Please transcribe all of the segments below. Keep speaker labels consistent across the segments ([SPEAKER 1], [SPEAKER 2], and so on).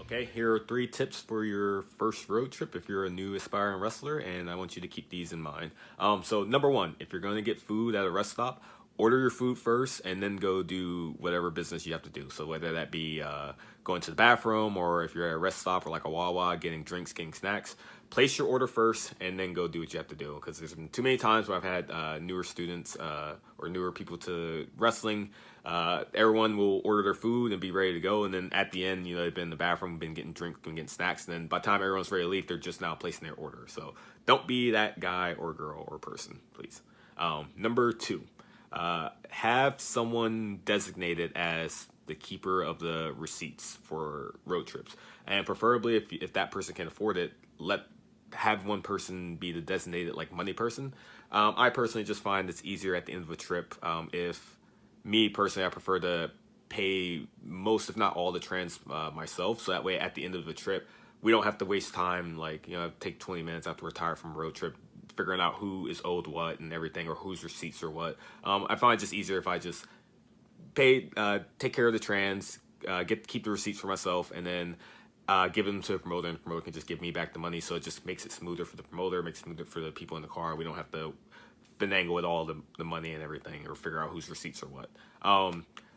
[SPEAKER 1] Okay, here are 3 tips for your first road trip if you're a new aspiring wrestler, and I want you to keep these in mind. So number one, if you're going to get food at a rest stop, order your food first and then go do whatever business you have to do. So whether that be going to the bathroom, or if you're at a rest stop or like a Wawa, getting drinks, getting snacks, place your order first and then go do what you have to do. Because there's been too many times where I've had newer students or newer people to wrestling. Everyone will order their food and be ready to go, and then at the end, they've been in the bathroom, been getting drinks, been getting snacks, and then by the time everyone's ready to leave, they're just now placing their order. So don't be that guy or girl or person, please. Number 2, have someone designated as the keeper of the receipts for road trips, and preferably if that person can afford it, have one person be the designated like money person. I personally just find it's easier at the end of a trip. If me personally, I prefer to pay most, if not all, the trans myself, so that way at the end of the trip we don't have to waste time, like take 20 minutes after we're tired from a road trip figuring out who is owed what and everything, or whose receipts or what. I find it just easier if I just pay, take care of the trans, keep the receipts for myself, and then give them to the promoter, and the promoter can just give me back the money. So it just makes it smoother for the promoter, makes it smoother for the people in the car. We don't have to finagle with all the money and everything, or figure out whose receipts or what.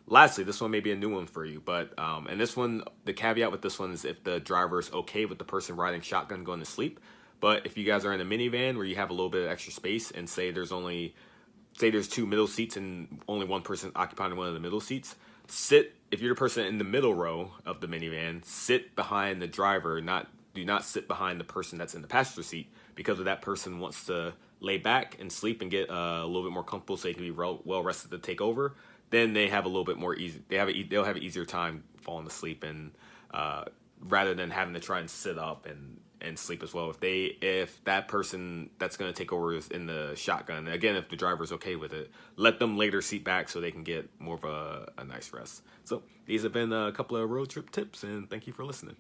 [SPEAKER 1] Lastly, this one may be a new one for you, but and this one, the caveat with this one is if the driver is okay with the person riding shotgun going to sleep. But if you guys are in a minivan where you have a little bit of extra space, and say there's 2 middle seats and only one person occupying one of the middle seats, if you're the person in the middle row of the minivan, sit behind the driver, do not sit behind the person that's in the passenger seat, because if that person wants to lay back and sleep and get a little bit more comfortable so they can be well rested to take over, then they have a little bit more easy. They'll have an easier time falling asleep, and rather than having to try and sit up and sleep as well. If that person that's going to take over is in the shotgun, again, if the driver is okay with it, let them lay their seat back so they can get more of a nice rest. So these have been a couple of road trip tips, and thank you for listening.